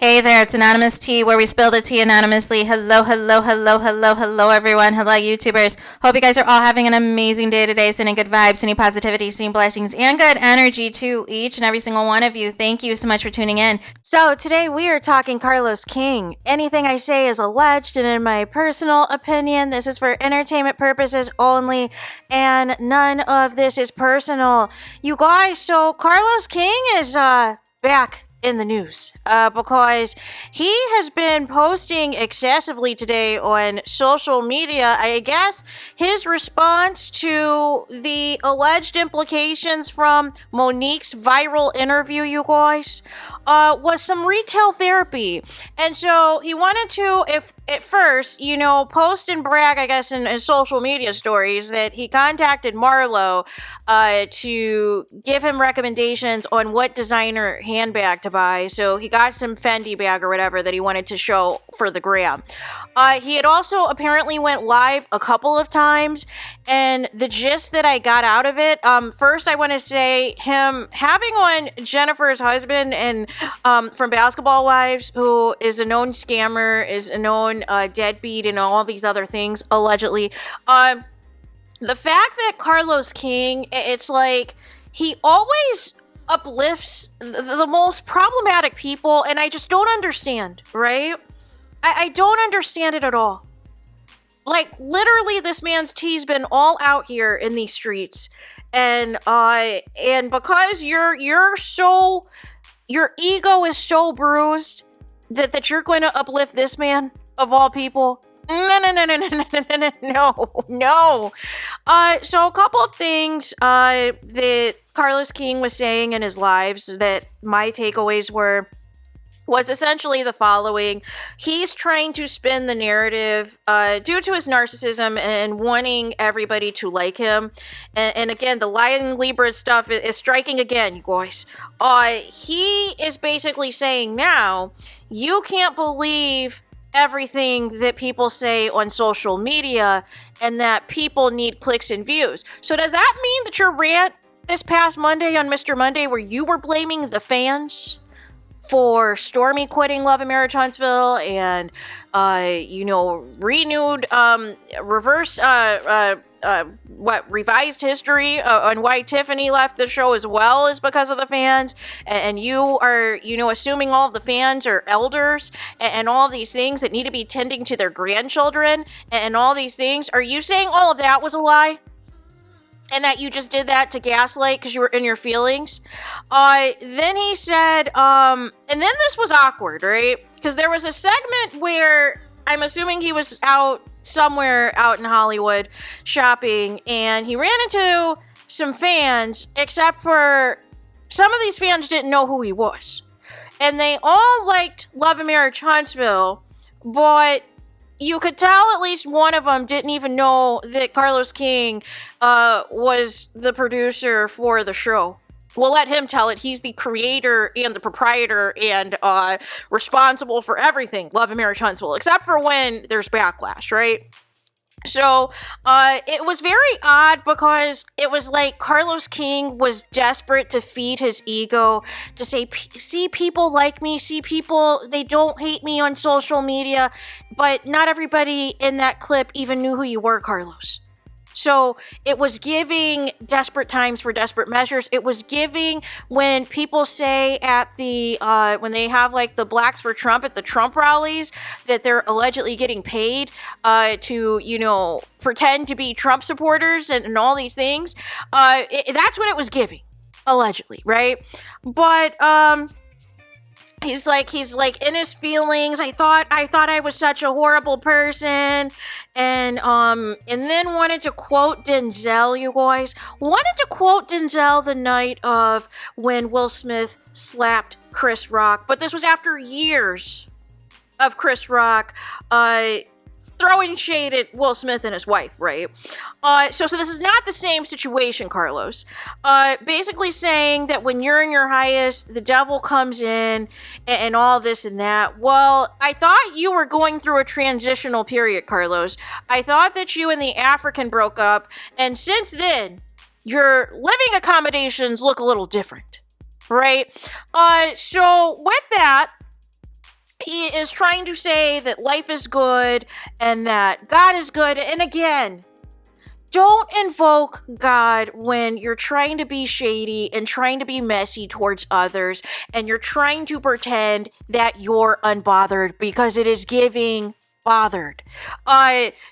Hey there, it's Anonymous Tea, where we spill the tea anonymously. Hello, hello, hello, hello, hello, everyone. Hello, YouTubers. Hope you guys are all having an amazing day today, sending good vibes, sending positivity, sending blessings, and good energy to each and every single one of you. Thank you so much for tuning in. So today we are talking Carlos King. Anything I say is alleged, and in my personal opinion, this is for entertainment purposes only, and none of this is personal. You guys, so Carlos King is back in the news because he has been posting excessively today on social media. I guess his response to the alleged implications from Monique's viral interview, you guys, was some retail therapy. And so he wanted to, if at first, post and brag, I guess, in social media stories that he contacted Marlo to give him recommendations on what designer handbag to buy. So he got some Fendi bag or whatever that he wanted to show for the gram. He had also apparently went live a couple of times, and the gist that I got out of it, first I want to say him having on Jennifer's husband and from Basketball Wives, who is a known scammer, is a known deadbeat, and all these other things, allegedly. The fact that Carlos King, it's like he always uplifts the most problematic people, and I just don't understand, right? I don't understand it at all. Like, literally, this man's tea's been all out here in these streets, and because your ego is so bruised that you're going to uplift this man of all people. No. So a couple of things that Carlos King was saying in his lives that my takeaways was essentially the following. He's trying to spin the narrative due to his narcissism and wanting everybody to like him. And again, the lying Libra stuff is striking again, you guys. He is basically saying now, you can't believe everything that people say on social media and that people need clicks and views. So does that mean that your rant this past Monday on Mr. Monday, where you were blaming the fans for Stormy quitting Love and Marriage Huntsville and, renewed, revised history on why Tiffany left the show as well, is because of the fans, and you are, assuming all of the fans are elders and all these things that need to be tending to their grandchildren and all these things? Are you saying all of that was a lie? And that you just did that to gaslight because you were in your feelings? Then he said, and then this was awkward, right? Because there was a segment where I'm assuming he was somewhere out in Hollywood shopping, and he ran into some fans, except for some of these fans didn't know who he was. And they all liked Love and Marriage Huntsville, but you could tell at least one of them didn't even know that Carlos King was the producer for the show. We'll let him tell it. He's the creator and the proprietor and responsible for everything Love and Marriage Huntsville, except for when there's backlash, right? So it was very odd because it was like Carlos King was desperate to feed his ego, to say, see, people like me, see, people, they don't hate me on social media, but not everybody in that clip even knew who you were, Carlos. So it was giving desperate times for desperate measures. It was giving when people say at the, when they have like the Blacks for Trump at the Trump rallies, that they're allegedly getting paid to, pretend to be Trump supporters and all these things. That's what it was giving, allegedly, right? But, He's like in his feelings. I thought I was such a horrible person, and then wanted to quote Denzel, you guys. Wanted to quote Denzel the night of when Will Smith slapped Chris Rock, but this was after years of Chris Rock throwing shade at Will Smith and his wife, right? So this is not the same situation, Carlos. Basically saying that when you're in your highest, the devil comes in and all this and that. Well, I thought you were going through a transitional period, Carlos. I thought that you and the African broke up, and since then, your living accommodations look a little different, right? So with that, he is trying to say that life is good and that God is good. And again, don't invoke God when you're trying to be shady and trying to be messy towards others and you're trying to pretend that you're unbothered, because it is giving bothered.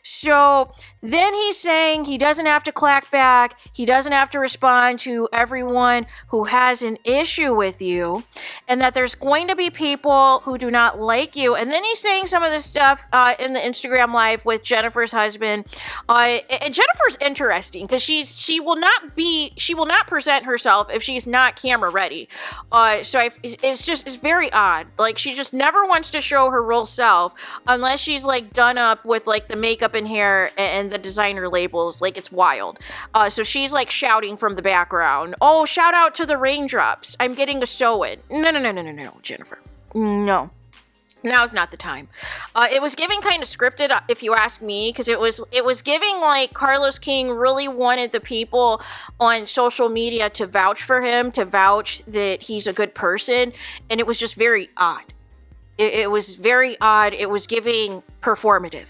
So then he's saying he doesn't have to clack back. He doesn't have to respond to everyone who has an issue with you, and that there's going to be people who do not like you. And then he's saying some of this stuff in the Instagram live with Jennifer's husband. And Jennifer's interesting because she will not present herself if she's not camera ready. It's very odd. Like, she just never wants to show her real self unless she's like done up with like the makeup and hair and the designer labels. Like, it's wild. So she's like shouting from the background, "Oh, shout out to the raindrops. I'm getting a sew-in." No, Jennifer. No. Now's not the time. It was giving kind of scripted, if you ask me, because it was giving like Carlos King really wanted the people on social media to vouch for him, to vouch that he's a good person, and it was just very odd. It was very odd. It was giving performative.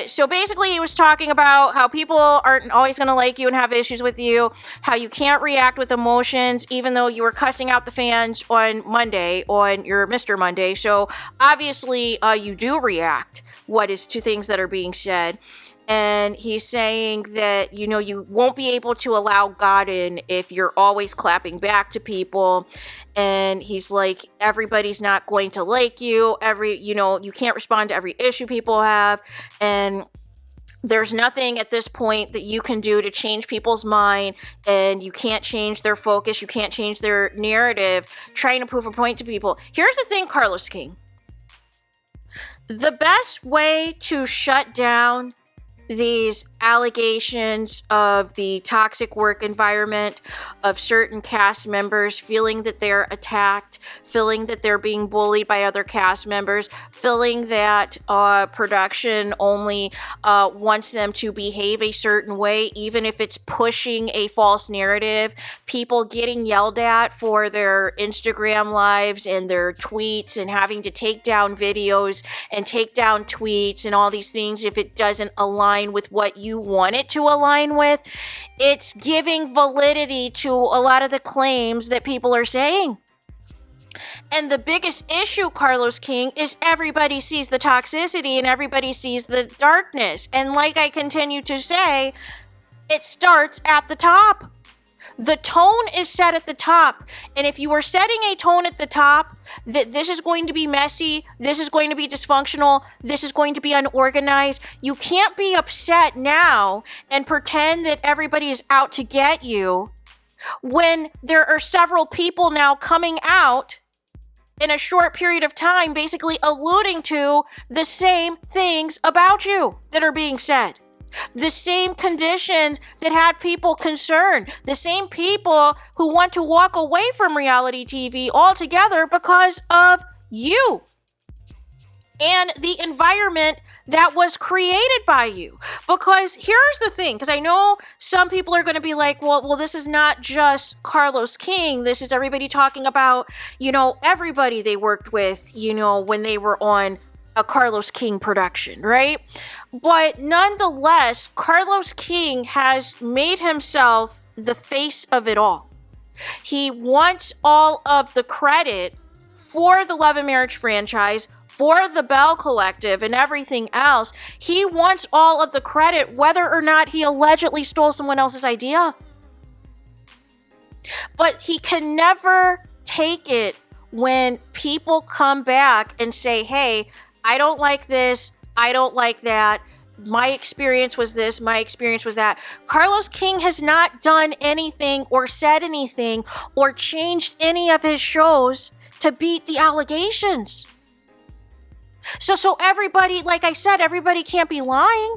So basically he was talking about how people aren't always going to like you and have issues with you, how you can't react with emotions, even though you were cussing out the fans on Monday, on your Mr. Monday. So obviously you do react to things that are being said. And he's saying that, you won't be able to allow God in if you're always clapping back to people. And he's like, everybody's not going to like you. You can't respond to every issue people have. And there's nothing at this point that you can do to change people's mind, and you can't change their focus. You can't change their narrative, trying to prove a point to people. Here's the thing, Carlos King. The best way to shut down these allegations of the toxic work environment, of certain cast members feeling that they're attacked, feeling that they're being bullied by other cast members, feeling that production only wants them to behave a certain way, even if it's pushing a false narrative, people getting yelled at for their Instagram lives and their tweets and having to take down videos and take down tweets and all these things if it doesn't align with what you want it to align with. It's giving validity to a lot of the claims that people are saying. And the biggest issue, Carlos King, is everybody sees the toxicity and everybody sees the darkness. And like I continue to say, it starts at the top. The tone is set at the top. And if you are setting a tone at the top that this is going to be messy, this is going to be dysfunctional, this is going to be unorganized, you can't be upset now and pretend that everybody is out to get you when there are several people now coming out in a short period of time basically alluding to the same things about you that are being said. The same conditions that had people concerned, the same people who want to walk away from reality TV altogether because of you and the environment that was created by you. Because here's the thing, because I know some people are going to be like, well, this is not just Carlos King. This is everybody talking about, everybody they worked with, when they were on a Carlos King production, right? But nonetheless, Carlos King has made himself the face of it all. He wants all of the credit for the Love and Marriage franchise, for the Bell Collective and everything else. He wants all of the credit, whether or not he allegedly stole someone else's idea. But he can never take it when people come back and say, hey, I don't like this, I don't like that, my experience was this, my experience was that. Carlos King has not done anything or said anything or changed any of his shows to beat the allegations. So everybody, like I said, everybody can't be lying.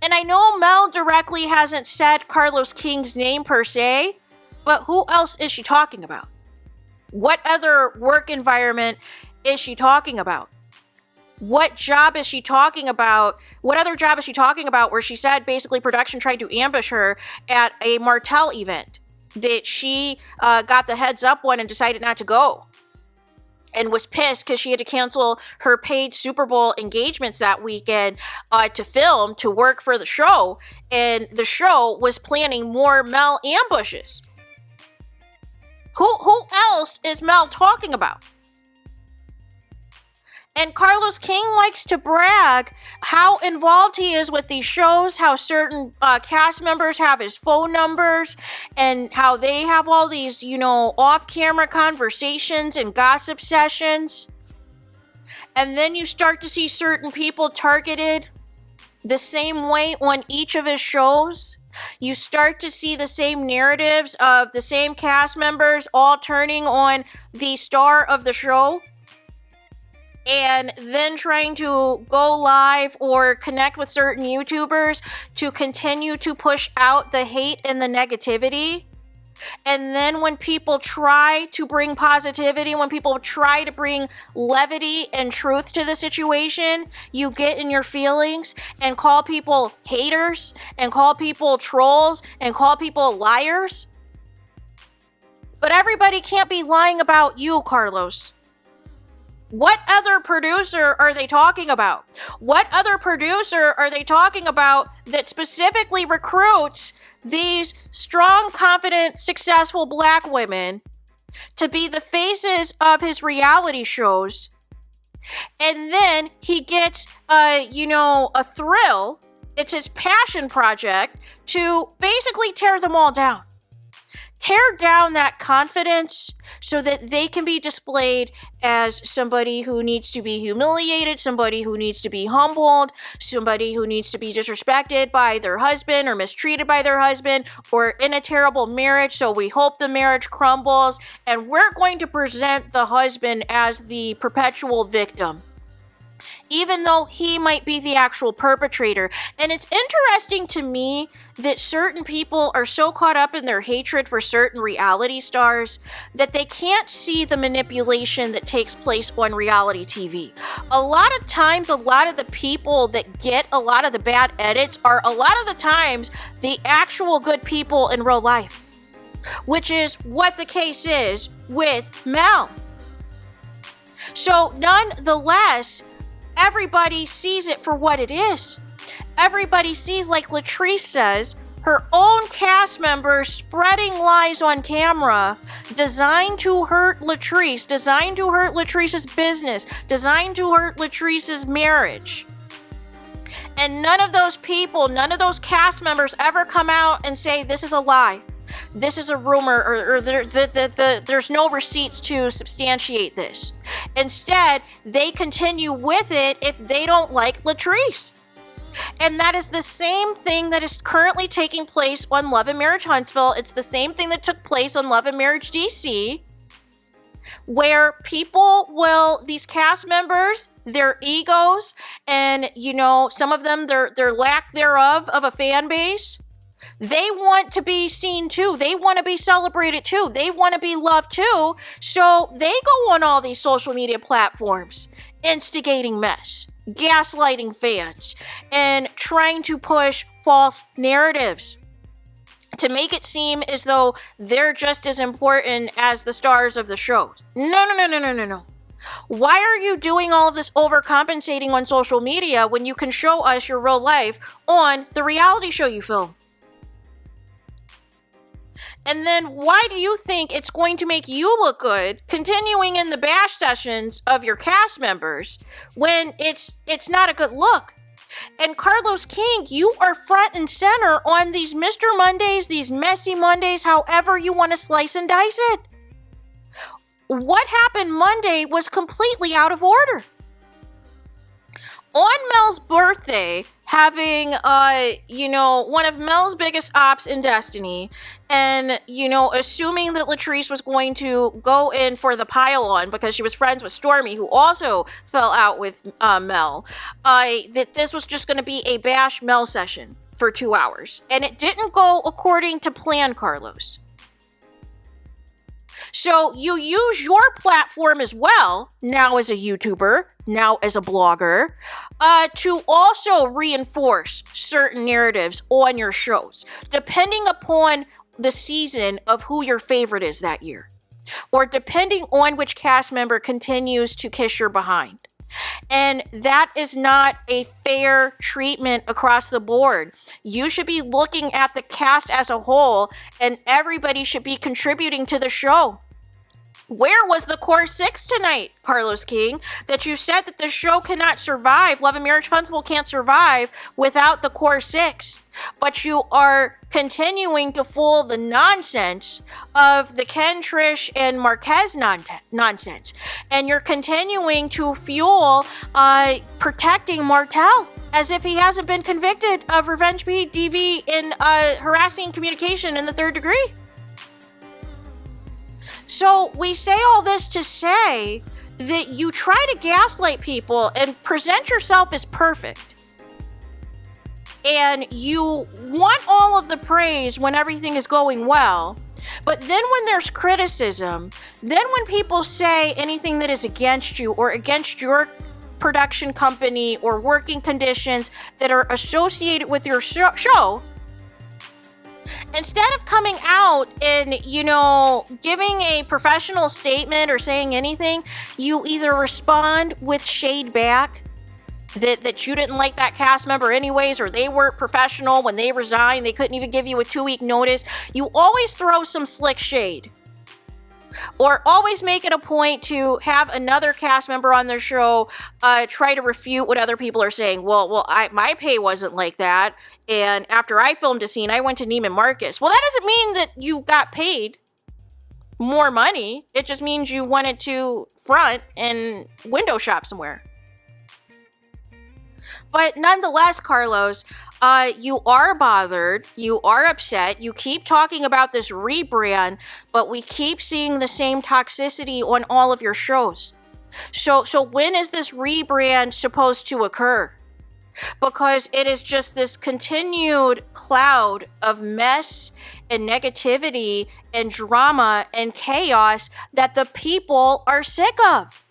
And I know Mel directly hasn't said Carlos King's name per se, but who else is she talking about? What other work environment is she talking about? What job is she talking about? What other job is she talking about where she said basically production tried to ambush her at a Martell event? that she got the heads up on and decided not to go, and was pissed because she had to cancel her paid Super Bowl engagements that weekend to film, to work for the show. And the show was planning more Mel ambushes. Who else is Mel talking about? And Carlos King likes to brag how involved he is with these shows, how certain cast members have his phone numbers, and how they have all these, off-camera conversations and gossip sessions. And then you start to see certain people targeted the same way on each of his shows. You start to see the same narratives of the same cast members all turning on the star of the show, and then trying to go live or connect with certain YouTubers to continue to push out the hate and the negativity. And then when people try to bring positivity, when people try to bring levity and truth to the situation, you get in your feelings and call people haters and call people trolls and call people liars. But everybody can't be lying about you, Carlos. What other producer are they talking about? What other producer are they talking about that specifically recruits these strong, confident, successful black women to be the faces of his reality shows? And then he gets, a thrill. It's his passion project to basically tear them all down. Tear down that confidence so that they can be displayed as somebody who needs to be humiliated, somebody who needs to be humbled, somebody who needs to be disrespected by their husband or mistreated by their husband, or in a terrible marriage, so we hope the marriage crumbles, and we're going to present the husband as the perpetual victim, even though he might be the actual perpetrator. And it's interesting to me that certain people are so caught up in their hatred for certain reality stars that they can't see the manipulation that takes place on reality TV. A lot of times, a lot of the people that get a lot of the bad edits are a lot of the times the actual good people in real life, which is what the case is with Mel. So nonetheless, everybody sees it for what it is. Everybody sees, like Latrice says, her own cast members spreading lies on camera designed to hurt Latrice, designed to hurt Latrice's business, designed to hurt Latrice's marriage. And none of those people, none of those cast members ever come out and say, this is a lie, this is a rumor, or there's no receipts to substantiate this. Instead, they continue with it if they don't like Latrice. And that is the same thing that is currently taking place on Love and Marriage Huntsville. It's the same thing that took place on Love and Marriage DC, where people will, these cast members, their egos, and, some of them, their lack thereof of a fan base, they want to be seen too. They want to be celebrated too. They want to be loved too. So they go on all these social media platforms, instigating mess, gaslighting fans, and trying to push false narratives to make it seem as though they're just as important as the stars of the show. No. Why are you doing all of this overcompensating on social media when you can show us your real life on the reality show you film? And then why do you think it's going to make you look good continuing in the bash sessions of your cast members when it's not a good look? And Carlos King, you are front and center on these Mr. Mondays, these messy Mondays, however you want to slice and dice it. What happened Monday was completely out of order. On Mel's birthday, having, one of Mel's biggest ops in Destiny, and, assuming that Latrice was going to go in for the pile-on because she was friends with Stormy, who also fell out with Mel, that this was just going to be a bash Mel session for 2 hours. And it didn't go according to plan, Carlos. So you use your platform as well, now as a YouTuber, now as a blogger, to also reinforce certain narratives on your shows, depending upon the season of who your favorite is that year, or depending on which cast member continues to kiss your behind. And that is not a fair treatment across the board. You should be looking at the cast as a whole, and everybody should be contributing to the show. Where was the core six tonight, Carlos King, that you said that the show cannot survive, Love and Marriage Huntsville can't survive without the core six? But you are continuing to fool the nonsense of the Ken, Trish, and Marquez nonsense. And you're continuing to fuel protecting Martel as if he hasn't been convicted of revenge PDV in harassing communication in the third degree. So we say all this to say that you try to gaslight people and present yourself as perfect. And you want all of the praise when everything is going well. But then when there's criticism, then when people say anything that is against you or against your production company or working conditions that are associated with your show, instead of coming out and, giving a professional statement or saying anything, you either respond with shade back that you didn't like that cast member anyways, or they weren't professional when they resigned, they couldn't even give you a 2-week notice. You always throw some slick shade. Or always make it a point to have another cast member on their show try to refute what other people are saying. My pay wasn't like that. And after I filmed a scene, I went to Neiman Marcus. Well, that doesn't mean that you got paid more money. It just means you wanted to front and window shop somewhere. But nonetheless, Carlos, you are bothered, you are upset, you keep talking about this rebrand, but we keep seeing the same toxicity on all of your shows. So when is this rebrand supposed to occur? Because it is just this continued cloud of mess and negativity and drama and chaos that the people are sick of.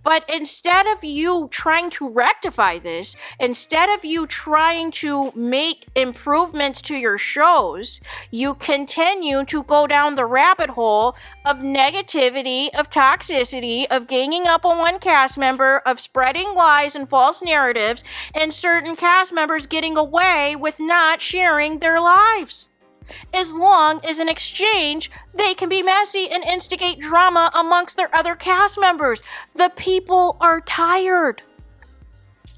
But instead of you trying to rectify this, instead of you trying to make improvements to your shows, you continue to go down the rabbit hole of negativity, of toxicity, of ganging up on one cast member, of spreading lies and false narratives, and certain cast members getting away with not sharing their lives. As long as in exchange, they can be messy and instigate drama amongst their other cast members. The people are tired.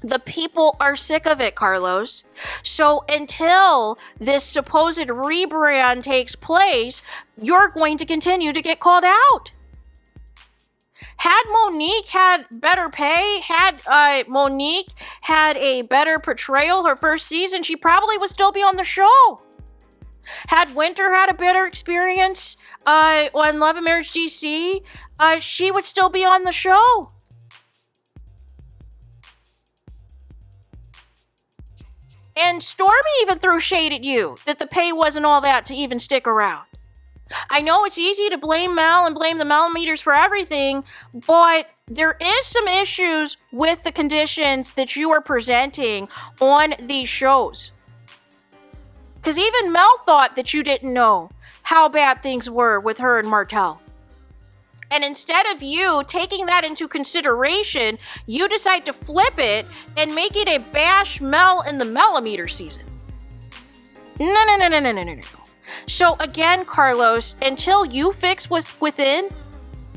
The people are sick of it, Carlos. So until this supposed rebrand takes place, you're going to continue to get called out. Had Monique had better pay, had Monique had a better portrayal her first season, she probably would still be on the show. Had Winter had a better experience on Love and Marriage DC, she would still be on the show. And Stormy even threw shade at you that the pay wasn't all that to even stick around. I know it's easy to blame Mel and blame the millimeters for everything, but there is some issues with the conditions that you are presenting on these shows. Because even Mel thought that you didn't know how bad things were with her and Martel. And instead of you taking that into consideration, you decide to flip it and make it a bash Mel in the millimeter season. No. So again, Carlos, until you fix what's within,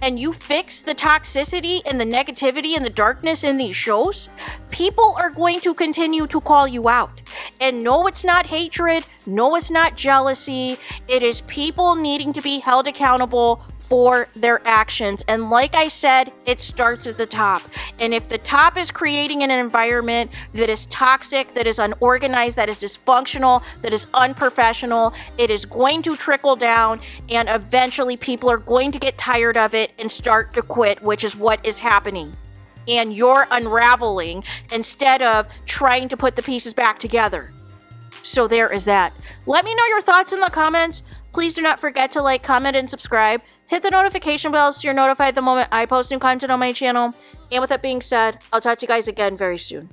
and you fix the toxicity and the negativity and the darkness in these shows, people are going to continue to call you out. And no, it's not hatred. No, it's not jealousy. It is people needing to be held accountable for their actions. And like I said, it starts at the top. And if the top is creating an environment that is toxic, that is unorganized, that is dysfunctional, that is unprofessional, it is going to trickle down, and eventually people are going to get tired of it and start to quit, which is what is happening. And you're unraveling instead of trying to put the pieces back together. So there is that. Let me know your thoughts in the comments. Please do not forget to like, comment, and subscribe. Hit the notification bell so you're notified the moment I post new content on my channel. And with that being said, I'll talk to you guys again very soon.